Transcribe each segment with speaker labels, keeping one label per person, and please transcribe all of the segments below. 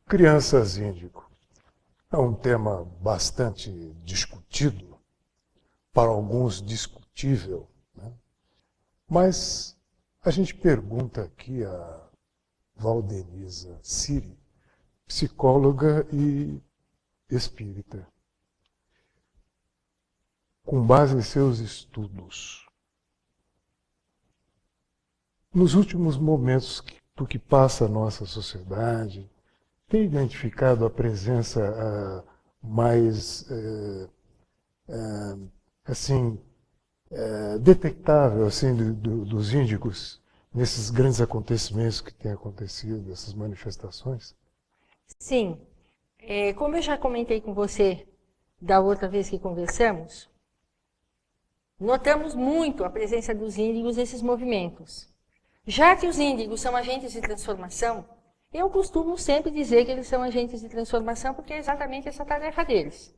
Speaker 1: Crianças índigo é um tema bastante discutido, para alguns discutível, né? Mas a gente pergunta aqui a Valdenisa Siri, psicóloga e espírita, com base em seus estudos, nos últimos momentos do que passa a nossa sociedade, tem identificado a presença mais detectável assim, dos índicos nesses grandes acontecimentos que têm acontecido, essas manifestações?
Speaker 2: Sim. Como eu já comentei com você da outra vez que conversamos, notamos muito a presença dos índigos nesses movimentos. Já que os índigos são agentes de transformação, eu costumo sempre dizer que eles são agentes de transformação porque é exatamente essa tarefa deles.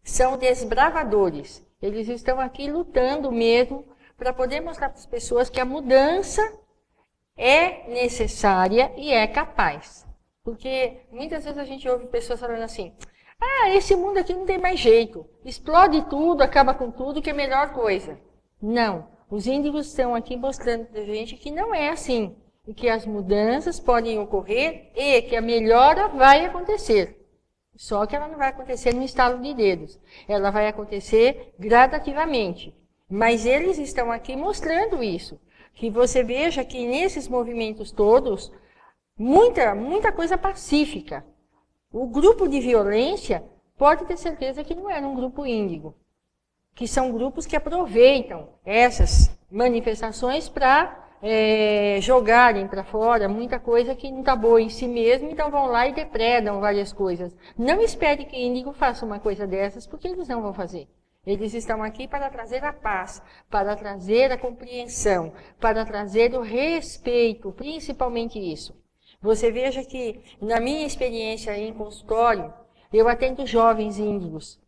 Speaker 2: São desbravadores. Eles estão aqui lutando mesmo para poder mostrar para as pessoas que a mudança é necessária e é capaz. Porque muitas vezes a gente ouve pessoas falando assim, esse mundo aqui não tem mais jeito, explode tudo, acaba com tudo, que é a melhor coisa. Não, os índigos estão aqui mostrando para a gente que não é assim, e que as mudanças podem ocorrer e que a melhora vai acontecer. Só que ela não vai acontecer no estalo de dedos, ela vai acontecer gradativamente. Mas eles estão aqui mostrando isso, que você veja que nesses movimentos todos, muita coisa pacífica. O grupo de violência pode ter certeza que não era um grupo índigo, que são grupos que aproveitam essas manifestações para jogarem para fora muita coisa que não está boa em si mesmo, então vão lá e depredam várias coisas. Não espere que índigo faça uma coisa dessas, porque eles não vão fazer. Eles estão aqui para trazer a paz, para trazer a compreensão, para trazer o respeito, principalmente isso. Você veja que, na minha experiência em consultório, eu atendo jovens índigos,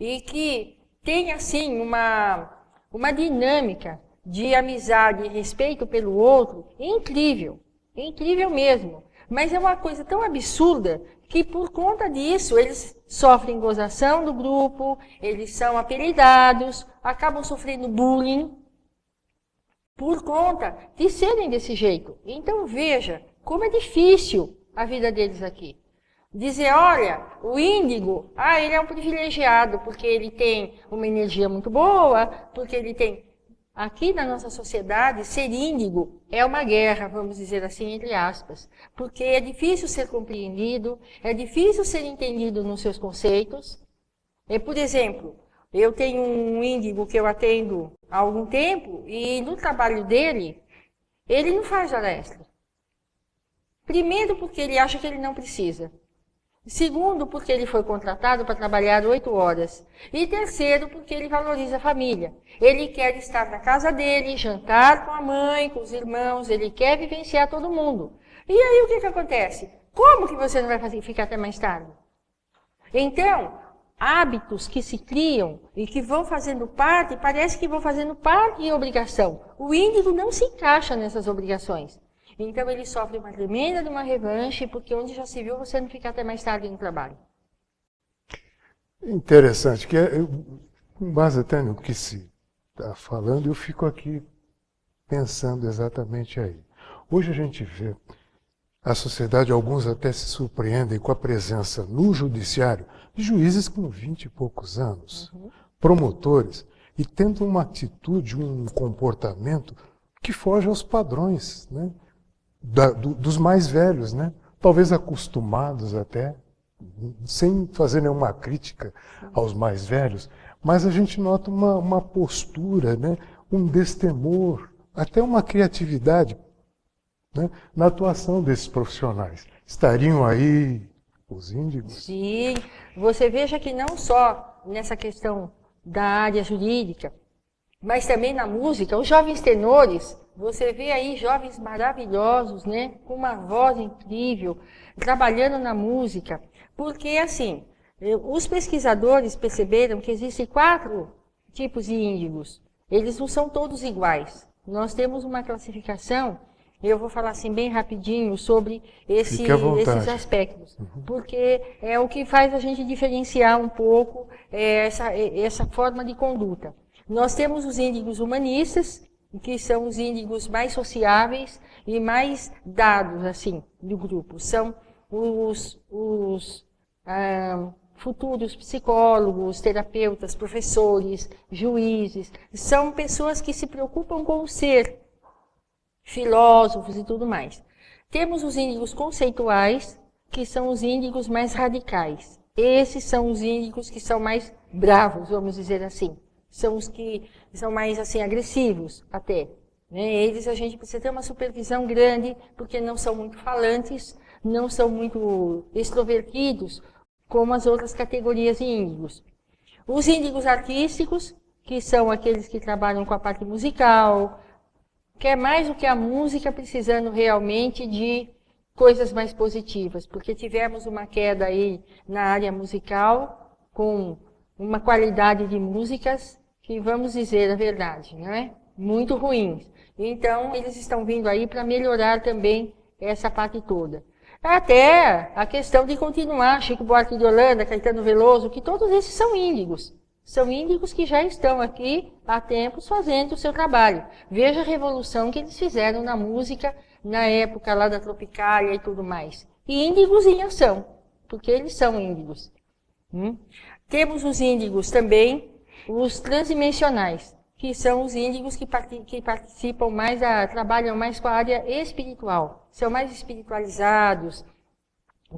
Speaker 2: e que tem, assim, uma dinâmica de amizade e respeito pelo outro incrível mesmo. Mas é uma coisa tão absurda que, por conta disso, eles sofrem gozação do grupo, eles são apelidados, acabam sofrendo bullying por conta de serem desse jeito. Então veja como é difícil a vida deles aqui. Dizer, olha, o índigo, ele é um privilegiado, porque ele tem uma energia muito boa, porque ele tem... Aqui na nossa sociedade, ser índigo é uma guerra, vamos dizer assim, entre aspas, porque é difícil ser compreendido, é difícil ser entendido nos seus conceitos. Por exemplo, eu tenho um índigo que eu atendo há algum tempo, e no trabalho dele, ele não faz hora extra. Primeiro, porque ele acha que ele não precisa. Segundo, porque ele foi contratado para trabalhar 8 horas. E terceiro, porque ele valoriza a família. Ele quer estar na casa dele, jantar com a mãe, com os irmãos, ele quer vivenciar todo mundo. E aí o que acontece? Como que você não vai ficar até mais tarde? Então, hábitos que se criam e que vão fazendo parte, parece que vão fazendo parte de obrigação. O índigo não se encaixa nessas obrigações. Então ele sofre uma tremenda de uma revanche, porque onde já se viu você não fica até mais tarde no trabalho.
Speaker 1: Interessante, que com base até no que se está falando, eu fico aqui pensando exatamente aí. Hoje a gente vê a sociedade, alguns até se surpreendem com a presença no judiciário de juízes com 20 e poucos anos, promotores, e tendo uma atitude, um comportamento que foge aos padrões, né? Dos mais velhos, né? Talvez acostumados até, sem fazer nenhuma crítica aos mais velhos, mas a gente nota uma postura, né? Um destemor, até uma criatividade, né? Na atuação desses profissionais. Estariam aí os índigos?
Speaker 2: Sim, você veja que não só nessa questão da área jurídica, mas também na música, os jovens tenores, você vê aí jovens maravilhosos, né, com uma voz incrível, trabalhando na música, porque assim, os pesquisadores perceberam que existem 4 tipos de índigos, eles não são todos iguais. Nós temos uma classificação eu vou falar assim bem rapidinho sobre
Speaker 1: Fique à vontade.
Speaker 2: esses aspectos, porque é o que faz a gente diferenciar um pouco essa forma de conduta. Nós temos os índigos humanistas, que são os índigos mais sociáveis e mais dados assim do grupo. São os futuros psicólogos, terapeutas, professores, juízes. São pessoas que se preocupam com o ser, filósofos e tudo mais. Temos os índigos conceituais, que são os índigos mais radicais. Esses são os índigos que são mais bravos, vamos dizer assim. São os que são mais assim agressivos até. Eles a gente precisa ter uma supervisão grande, porque não são muito falantes, não são muito extrovertidos, como as outras categorias de índigos. Os índigos artísticos, que são aqueles que trabalham com a parte musical, quer mais do que a música, precisando realmente de coisas mais positivas, porque tivemos uma queda aí na área musical, com uma qualidade de músicas que, vamos dizer a verdade, não é? Muito ruins. Então, eles estão vindo aí para melhorar também essa parte toda. Até a questão de continuar, Chico Buarque de Holanda, Caetano Veloso, que todos esses são índigos. São índigos que já estão aqui há tempos fazendo o seu trabalho. Veja a revolução que eles fizeram na música, na época lá da Tropicália e tudo mais. E índigos em ação, porque eles são índigos. Temos os índigos também, os transdimensionais, que são os índigos que participam mais, trabalham mais com a área espiritual. São mais espiritualizados,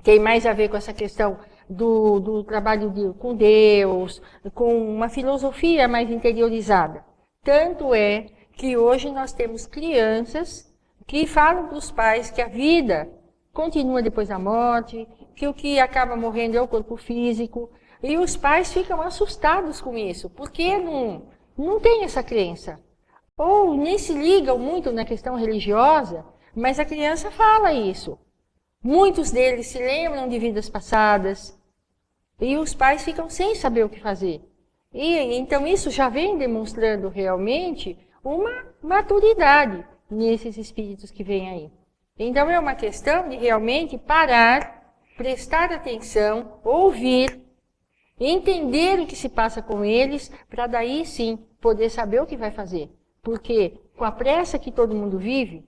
Speaker 2: tem mais a ver com essa questão do trabalho com Deus, com uma filosofia mais interiorizada. Tanto é que hoje nós temos crianças que falam para os pais que a vida continua depois da morte, que o que acaba morrendo é o corpo físico, e os pais ficam assustados com isso, porque não tem essa crença. Ou nem se ligam muito na questão religiosa, mas a criança fala isso. Muitos deles se lembram de vidas passadas, e os pais ficam sem saber o que fazer. E então isso já vem demonstrando realmente uma maturidade nesses espíritos que vêm aí. Então é uma questão de realmente parar, prestar atenção, ouvir, entender o que se passa com eles, para daí sim poder saber o que vai fazer. Porque com a pressa que todo mundo vive,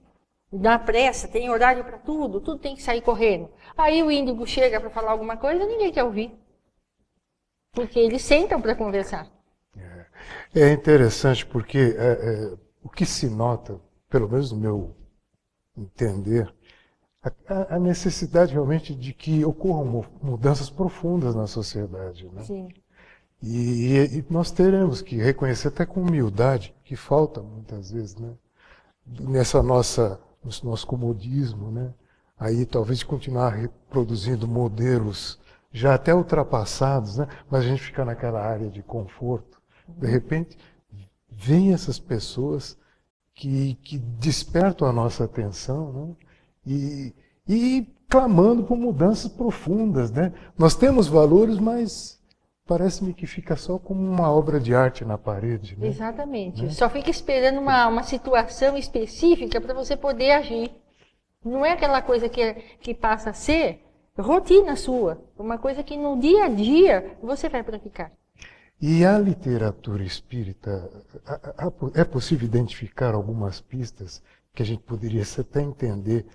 Speaker 2: na pressa, tem horário para tudo, tudo tem que sair correndo. Aí o índigo chega para falar alguma coisa, ninguém quer ouvir. Porque eles sentam para conversar.
Speaker 1: É interessante porque o que se nota, pelo menos no meu entender, a necessidade realmente de que ocorram mudanças profundas na sociedade, né?
Speaker 2: Sim.
Speaker 1: E nós teremos que reconhecer até com humildade, que falta muitas vezes, né? Nesse nosso comodismo, né? Aí talvez continuar reproduzindo modelos já até ultrapassados, né? Mas a gente fica naquela área de conforto. De repente, vem essas pessoas que despertam a nossa atenção, né? E clamando por mudanças profundas, né? Nós temos valores, mas parece-me que fica só como uma obra de arte na parede, né?
Speaker 2: Exatamente.
Speaker 1: Né?
Speaker 2: Só fica esperando uma situação específica para você poder agir. Não é aquela coisa que passa a ser rotina sua, uma coisa que no dia a dia você vai praticar.
Speaker 1: E a literatura espírita, é possível identificar algumas pistas que a gente poderia até entender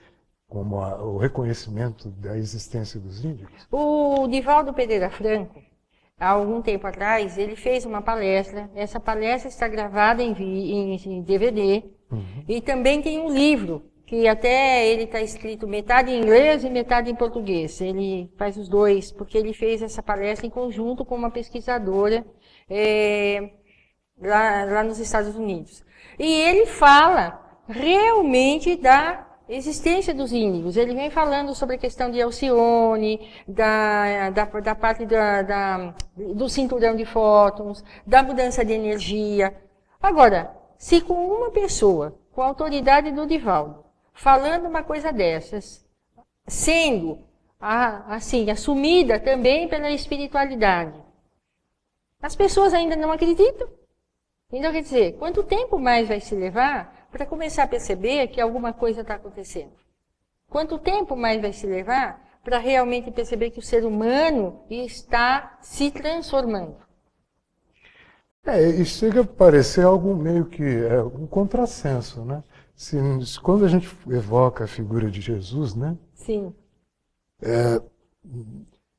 Speaker 1: como o reconhecimento da existência dos índigos?
Speaker 2: O Divaldo Pereira Franco, há algum tempo atrás, ele fez uma palestra. Essa palestra está gravada em DVD. E também tem um livro, que até ele está escrito metade em inglês e metade em português. Ele faz os dois, porque ele fez essa palestra em conjunto com uma pesquisadora lá nos Estados Unidos. E ele fala realmente da existência dos índigos. Ele vem falando sobre a questão de Alcione, da parte do cinturão de fótons, da mudança de energia. Agora, se com uma pessoa, com a autoridade do Divaldo, falando uma coisa dessas, sendo assim assumida também pela espiritualidade, as pessoas ainda não acreditam. Então, quer dizer, quanto tempo mais vai se levar para começar a perceber que alguma coisa está acontecendo. Quanto tempo mais vai se levar para realmente perceber que o ser humano está se transformando?
Speaker 1: E chega a parecer algo meio que um contrassenso, né? Quando a gente evoca a figura de Jesus, né?
Speaker 2: Sim.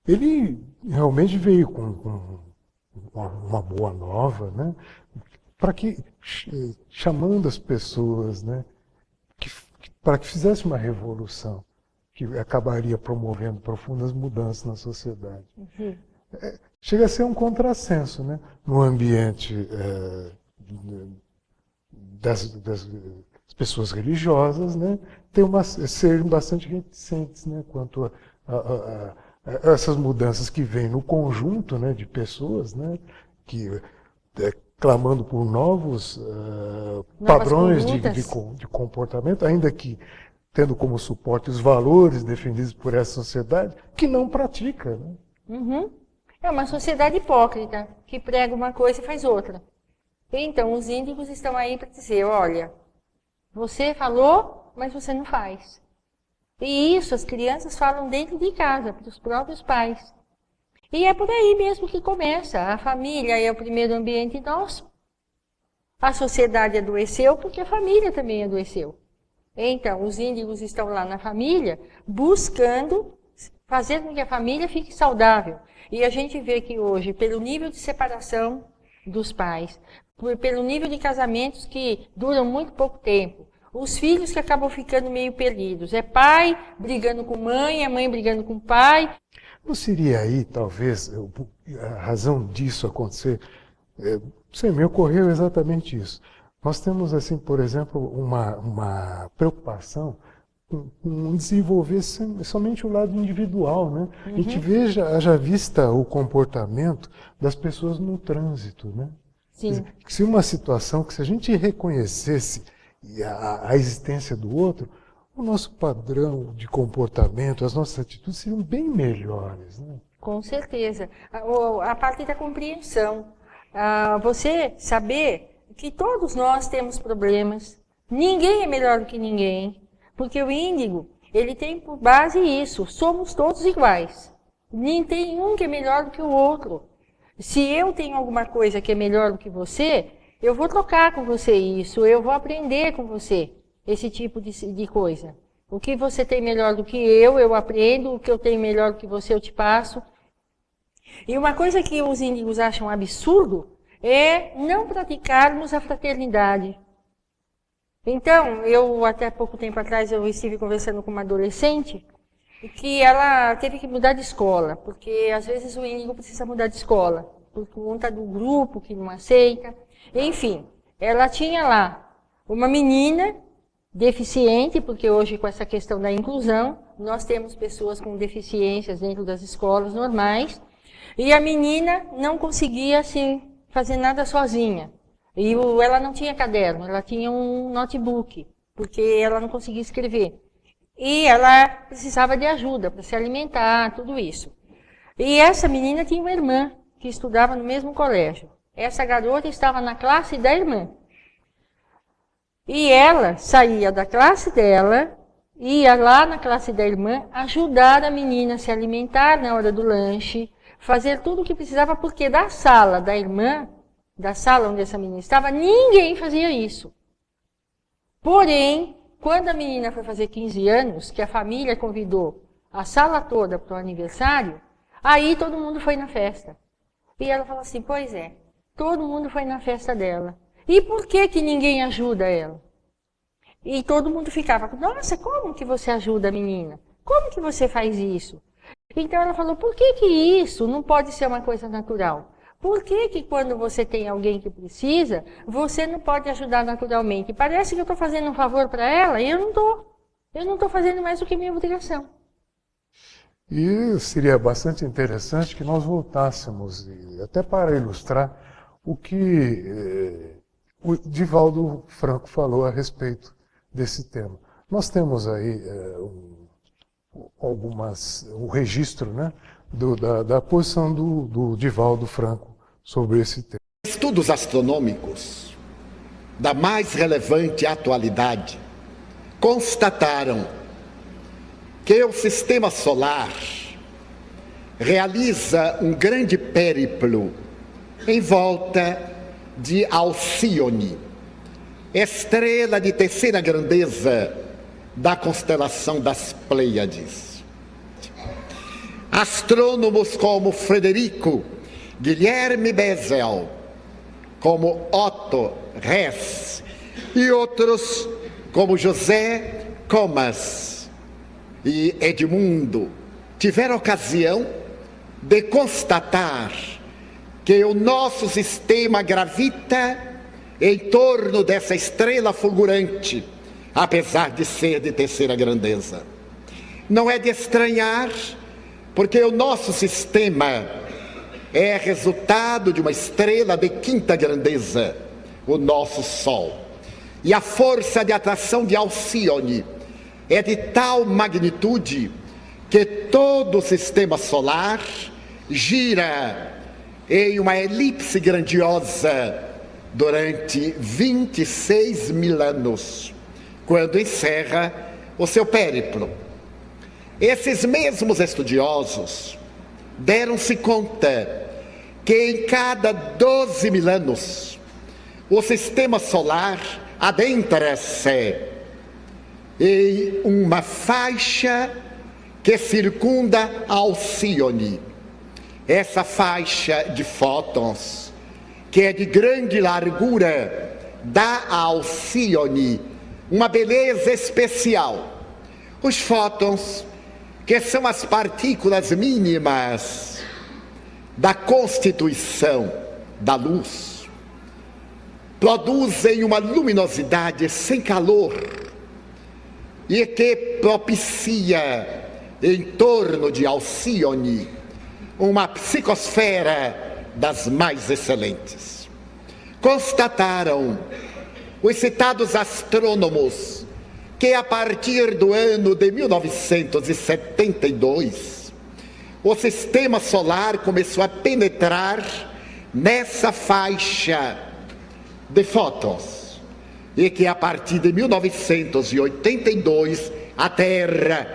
Speaker 1: Ele realmente veio com uma boa nova, né? Chamando as pessoas, né? Para que fizesse uma revolução que acabaria promovendo profundas mudanças na sociedade.
Speaker 2: Uhum.
Speaker 1: Chega a ser um contrassenso, né? No ambiente das pessoas religiosas, né? Serem bastante reticentes, né? Quanto a essas mudanças que vêm no conjunto, né, de pessoas, né? Que clamando por novos padrões de comportamento, ainda que tendo como suporte os valores defendidos por essa sociedade, que não pratica, né?
Speaker 2: Uhum. É uma sociedade hipócrita, que prega uma coisa e faz outra. Então, os índigos estão aí para dizer, olha, você falou, mas você não faz. E isso as crianças falam dentro de casa, para os próprios pais. E é por aí mesmo que começa. A família é o primeiro ambiente nosso. A sociedade adoeceu porque a família também adoeceu. Então, os índigos estão lá na família buscando fazer com que a família fique saudável. E a gente vê que hoje, pelo nível de separação dos pais, pelo nível de casamentos que duram muito pouco tempo, os filhos que acabam ficando meio perdidos, é pai brigando com mãe, é mãe brigando com pai.
Speaker 1: Não seria aí, talvez, a razão disso acontecer? Me ocorreu exatamente isso. Nós temos, assim, por exemplo, uma preocupação em desenvolver somente o lado individual, né?
Speaker 2: Uhum.
Speaker 1: A gente haja vista o comportamento das pessoas no trânsito, né?
Speaker 2: Sim.
Speaker 1: Se uma situação que se a gente reconhecesse a existência do outro, o nosso padrão de comportamento, as nossas atitudes seriam bem melhores, né?
Speaker 2: Com certeza. A parte da compreensão. Você saber que todos nós temos problemas, ninguém é melhor do que ninguém, porque o índigo, ele tem por base isso, somos todos iguais. Nem tem um que é melhor do que o outro. Se eu tenho alguma coisa que é melhor do que você, eu vou trocar com você isso, eu vou aprender com você esse tipo de coisa. O que você tem melhor do que eu aprendo, o que eu tenho melhor do que você, eu te passo. E uma coisa que os índigos acham absurdo é não praticarmos a fraternidade. Então, até pouco tempo atrás, eu estive conversando com uma adolescente que ela teve que mudar de escola, porque às vezes o índigo precisa mudar de escola, por conta do grupo que não aceita. Enfim, ela tinha lá uma menina deficiente, porque hoje com essa questão da inclusão, nós temos pessoas com deficiências dentro das escolas normais, e a menina não conseguia assim, fazer nada sozinha. E ela não tinha caderno, ela tinha um notebook, porque ela não conseguia escrever. E ela precisava de ajuda para se alimentar, tudo isso. E essa menina tinha uma irmã que estudava no mesmo colégio. Essa garota estava na classe da irmã. E ela saía da classe dela, ia lá na classe da irmã, ajudar a menina a se alimentar na hora do lanche, fazer tudo o que precisava, porque da sala da irmã, da sala onde essa menina estava, ninguém fazia isso. Porém, quando a menina foi fazer 15 anos, que a família convidou a sala toda para o aniversário, aí todo mundo foi na festa. E ela falou assim, pois é, todo mundo foi na festa dela. E por que ninguém ajuda ela? E todo mundo ficava, nossa, como que você ajuda a menina? Como que você faz isso? Então ela falou, por que isso não pode ser uma coisa natural? Por que quando você tem alguém que precisa, você não pode ajudar naturalmente? Parece que eu estou fazendo um favor para ela e eu não estou. Eu não estou fazendo mais do que minha obrigação.
Speaker 1: E seria bastante interessante que nós voltássemos, até para ilustrar, o que o Divaldo Franco falou a respeito desse tema. Nós temos aí o registro, né, da posição do Divaldo Franco sobre esse tema.
Speaker 3: Estudos astronômicos da mais relevante atualidade, constataram que o sistema solar realiza um grande périplo em volta de Alcíone, estrela de terceira grandeza da constelação das Pleiades. Astrônomos como Frederico Guilherme Bessel, como Otto Hess e outros como José Comas e Edmundo tiveram ocasião de constatar que o nosso sistema gravita em torno dessa estrela fulgurante, apesar de ser de terceira grandeza. Não é de estranhar, porque o nosso sistema é resultado de uma estrela de quinta grandeza, o nosso Sol. E a força de atração de Alcíone é de tal magnitude que todo o sistema solar gira em uma elipse grandiosa durante 26 mil anos, quando encerra o seu périplo. Esses mesmos estudiosos deram-se conta que em cada 12 mil anos o sistema solar adentra-se em uma faixa que circunda Alcíone. Essa faixa de fótons, que é de grande largura, dá a Alcíone uma beleza especial. Os fótons, que são as partículas mínimas da constituição da luz, produzem uma luminosidade sem calor e que propicia em torno de Alcíone uma psicosfera das mais excelentes. Constataram os citados astrônomos que a partir do ano de 1972, o sistema solar começou a penetrar nessa faixa de fótons, e que a partir de 1982 a Terra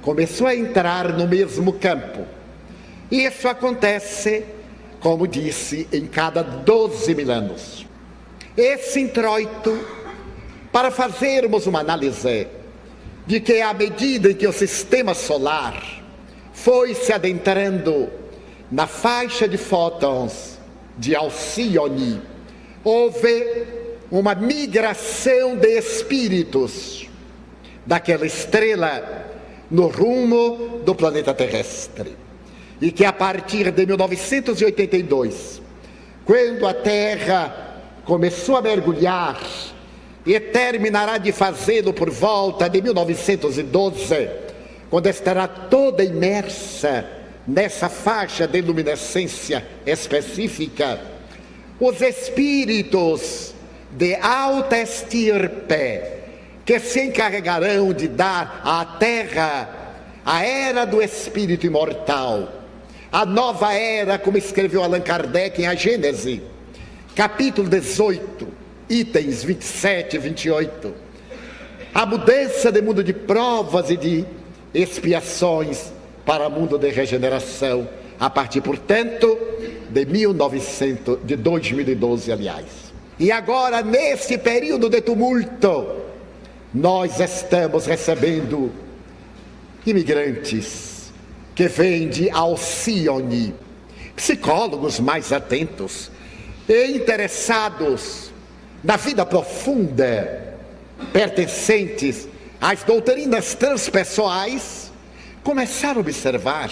Speaker 3: começou a entrar no mesmo campo. E isso acontece, como disse, em cada 12 mil anos. Esse introito, para fazermos uma análise de que à medida em que o sistema solar foi se adentrando na faixa de fótons de Alcíone, houve uma migração de espíritos daquela estrela no rumo do planeta terrestre. E que a partir de 1982, quando a Terra começou a mergulhar e terminará de fazê-lo por volta de 1912, quando estará toda imersa nessa faixa de luminescência específica, os espíritos de alta estirpe que se encarregarão de dar à Terra a era do espírito imortal, a nova era, como escreveu Allan Kardec em A Gênese, capítulo 18, itens 27 e 28. A mudança de mundo de provas e de expiações para mundo de regeneração, a partir, portanto, de 2012, aliás. E agora, nesse período de tumulto, nós estamos recebendo imigrantes que vêm de Alcíone, psicólogos mais atentos e interessados na vida profunda, pertencentes às doutrinas transpessoais, começaram a observar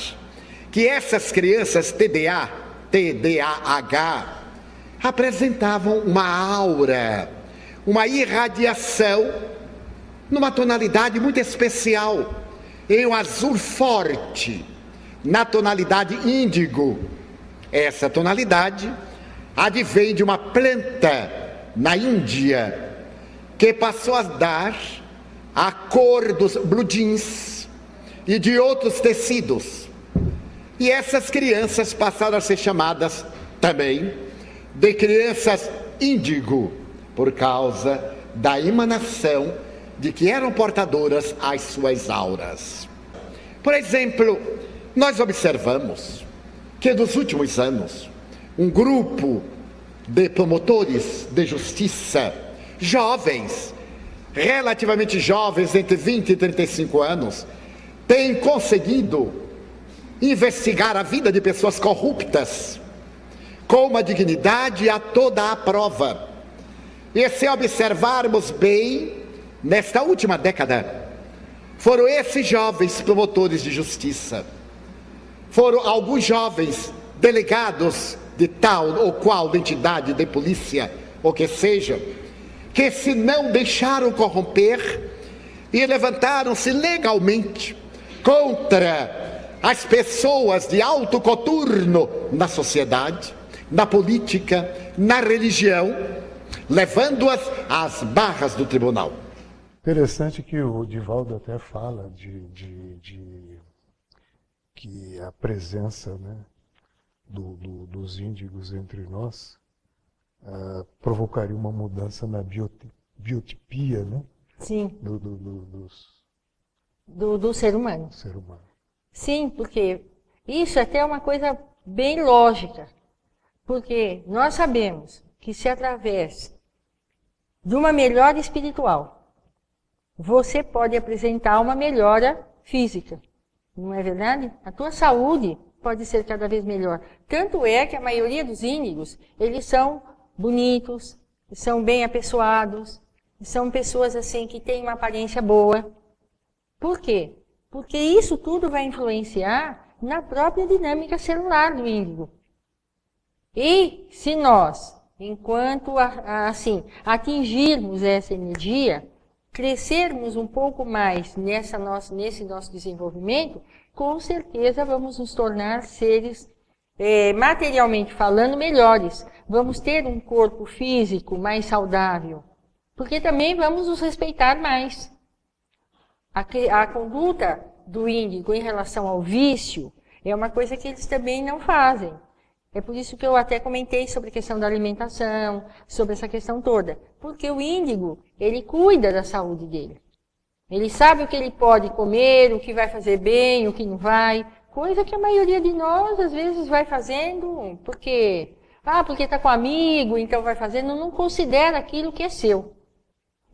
Speaker 3: que essas crianças TDAH apresentavam uma aura, uma irradiação numa tonalidade muito especial, em um azul forte, na tonalidade índigo. Essa tonalidade advém de uma planta na Índia que passou a dar a cor dos blue jeans e de outros tecidos. E essas crianças passaram a ser chamadas também de crianças índigo, por causa da emanação de que eram portadoras as suas auras. Por exemplo, nós observamos que nos últimos anos, um grupo de promotores de justiça, jovens, relativamente jovens, entre 20 e 35 anos, tem conseguido investigar a vida de pessoas corruptas com uma dignidade a toda a prova. E se observarmos bem, nesta última década, foram esses jovens promotores de justiça, foram alguns jovens delegados de tal ou qual entidade de polícia, ou que seja, que se não deixaram corromper e levantaram-se legalmente contra as pessoas de alto coturno na sociedade, na política, na religião, levando-as às barras do tribunal.
Speaker 1: Interessante que o Divaldo até fala que a presença, né, dos índigos entre nós provocaria uma mudança na biotipia, né?
Speaker 2: Sim.
Speaker 1: Do
Speaker 2: ser humano.
Speaker 1: ser humano.
Speaker 2: Sim, porque isso até é uma coisa bem lógica. Porque nós sabemos que se através de uma melhora espiritual, você pode apresentar uma melhora física. Não é verdade? A tua saúde pode ser cada vez melhor. Tanto é que a maioria dos índigos, eles são bonitos, são bem apessoados, são pessoas assim que têm uma aparência boa. Por quê? Porque isso tudo vai influenciar na própria dinâmica celular do índigo. E se nós, enquanto assim atingirmos essa energia, crescermos um pouco mais nesse nosso desenvolvimento, com certeza vamos nos tornar seres, materialmente falando, melhores. Vamos ter um corpo físico mais saudável, porque também vamos nos respeitar mais. A conduta do índigo em relação ao vício é uma coisa que eles também não fazem. É por isso que eu até comentei sobre a questão da alimentação, sobre essa questão toda. Porque o índigo, ele cuida da saúde dele. Ele sabe o que ele pode comer, o que vai fazer bem, o que não vai. Coisa que a maioria de nós, às vezes, vai fazendo porque está com amigo, então vai fazendo, não considera aquilo que é seu.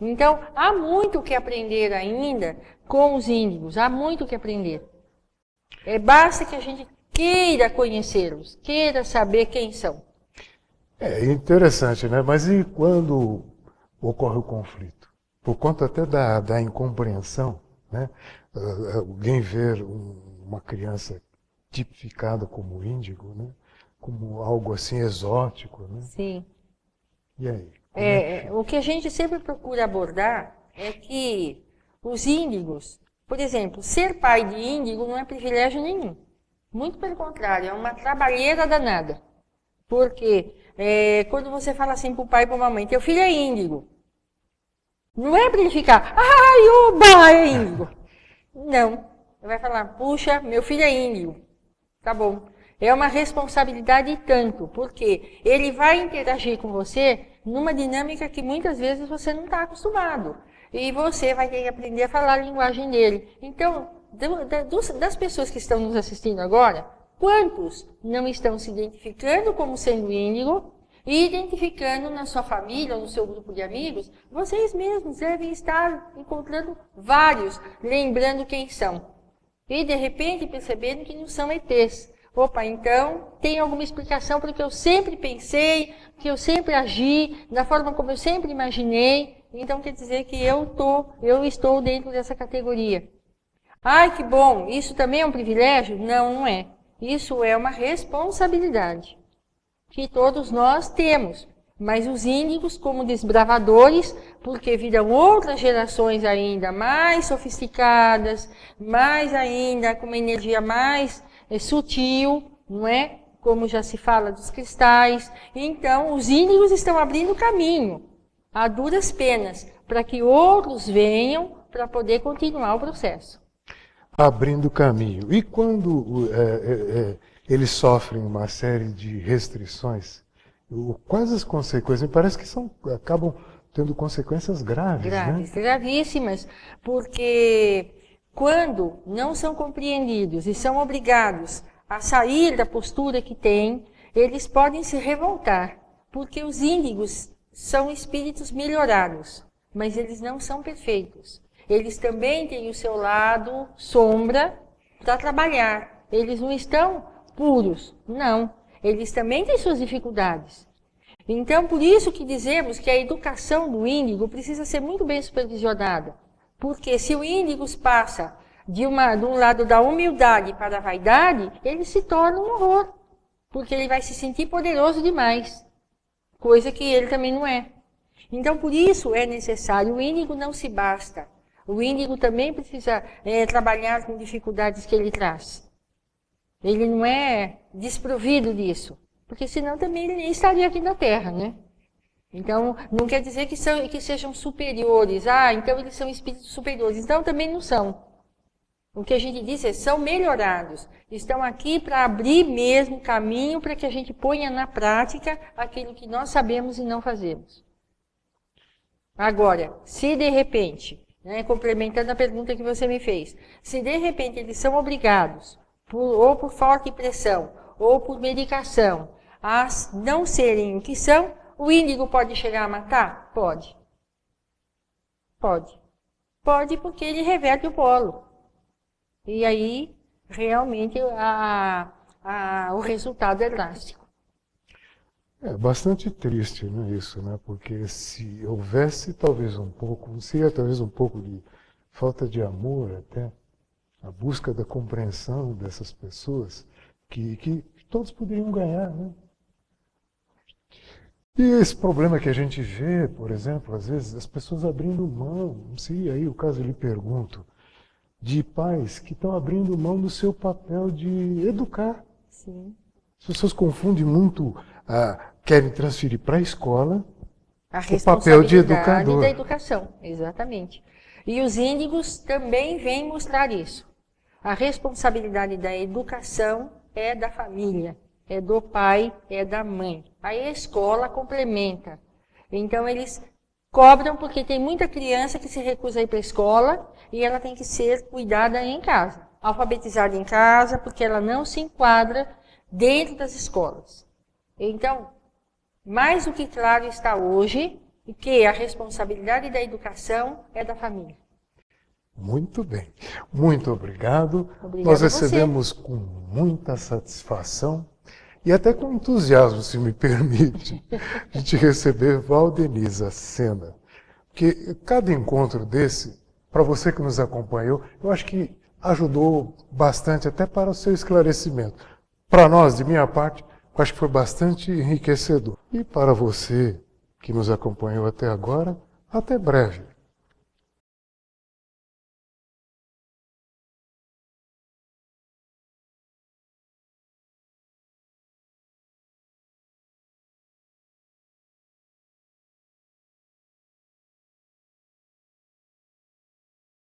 Speaker 2: Então, há muito o que aprender ainda com os índigos, há muito o que aprender. Basta que a gente queira conhecê-los, queira saber quem são.
Speaker 1: É interessante, né? Mas e quando ocorre o conflito? Por conta até da incompreensão, né? Alguém ver uma criança tipificada como índigo, né? Como algo assim exótico, né?
Speaker 2: Sim.
Speaker 1: E aí?
Speaker 2: O que a gente sempre procura abordar é que os índigos, por exemplo, ser pai de índigo não é privilégio nenhum. Muito pelo contrário, é uma trabalheira danada. Porque quando você fala assim para o pai e para a mãe, teu filho é índigo. Não é para ele ficar, oba, é índigo. Não. Ele vai falar, puxa, meu filho é índigo. Tá bom. É uma responsabilidade e tanto, porque ele vai interagir com você numa dinâmica que muitas vezes você não está acostumado. E você vai ter que aprender a falar a linguagem dele. Então, das pessoas que estão nos assistindo agora, quantos não estão se identificando como sendo índigo e identificando na sua família ou no seu grupo de amigos? Vocês mesmos devem estar encontrando vários, lembrando quem são. E, de repente, percebendo que não são ETs. Opa, então tem alguma explicação para o que eu sempre pensei, que eu sempre agi, da forma como eu sempre imaginei. Então quer dizer que eu estou dentro dessa categoria. Ai, que bom, isso também é um privilégio? Não, não é. Isso é uma responsabilidade que todos nós temos. Mas os índigos, como desbravadores, porque virão outras gerações ainda mais sofisticadas, mais ainda com uma energia mais sutil, não é? Como já se fala dos cristais. Então, os índigos estão abrindo caminho, a duras penas, para que outros venham para poder continuar o processo.
Speaker 1: Abrindo caminho. E quando eles sofrem uma série de restrições, quais as consequências? Me parece que acabam tendo consequências graves,
Speaker 2: Graves,
Speaker 1: né?
Speaker 2: gravíssimas, porque quando não são compreendidos e são obrigados a sair da postura que têm, eles podem se revoltar, porque os índigos são espíritos melhorados, mas eles não são perfeitos. Eles também têm o seu lado sombra para trabalhar. Eles não estão puros, não. Eles também têm suas dificuldades. Então, por isso que dizemos que a educação do índigo precisa ser muito bem supervisionada. Porque se o índigo passa de um lado da humildade para a vaidade, ele se torna um horror. Porque ele vai se sentir poderoso demais. Coisa que ele também não é. Então, por isso é necessário. O índigo não se basta. O índigo também precisa trabalhar com dificuldades que ele traz. Ele não é desprovido disso. Porque senão também ele nem estaria aqui na Terra, né? Então, não quer dizer que sejam superiores. Ah, então eles são espíritos superiores. Então, também não são. O que a gente diz é, são melhorados. Estão aqui para abrir mesmo caminho para que a gente ponha na prática aquilo que nós sabemos e não fazemos. Agora, se de repente, complementando a pergunta que você me fez, se de repente eles são obrigados, ou por forte pressão, ou por medicação, a não serem o que são, o índigo pode chegar a matar? Pode. Pode. Pode porque ele reverte o polo. E aí, realmente, o resultado é drástico.
Speaker 1: É bastante triste, né, isso, né? Porque se houvesse talvez um pouco de falta de amor até, a busca da compreensão dessas pessoas, que todos poderiam ganhar, né? E esse problema que a gente vê, por exemplo, às vezes as pessoas abrindo mão, não sei aí o caso eu lhe pergunto, de pais que estão abrindo mão do seu papel de educar.
Speaker 2: Sim.
Speaker 1: As pessoas confundem muito, querem transferir para a escola
Speaker 2: A
Speaker 1: o papel de
Speaker 2: responsabilidade
Speaker 1: educador.
Speaker 2: da educação, exatamente. E os índigos também vêm mostrar isso. A responsabilidade da educação é da família, é do pai, é da mãe. Aí a escola complementa. Então eles cobram porque tem muita criança que se recusa a ir para a escola e ela tem que ser cuidada em casa, alfabetizada em casa, porque ela não se enquadra dentro das escolas. Então, mais do que claro está hoje que a responsabilidade da educação é da família.
Speaker 1: Muito bem. Muito obrigado.
Speaker 2: Obrigada
Speaker 1: Nós
Speaker 2: a você.
Speaker 1: recebemos com muita satisfação e até com entusiasmo, se me permite, de te receber Valdenisa Sena. Porque cada encontro desse, para você que nos acompanhou, eu acho que ajudou bastante até para o seu esclarecimento. Para nós, de minha parte, eu acho que foi bastante enriquecedor. E para você que nos acompanhou até agora, até breve.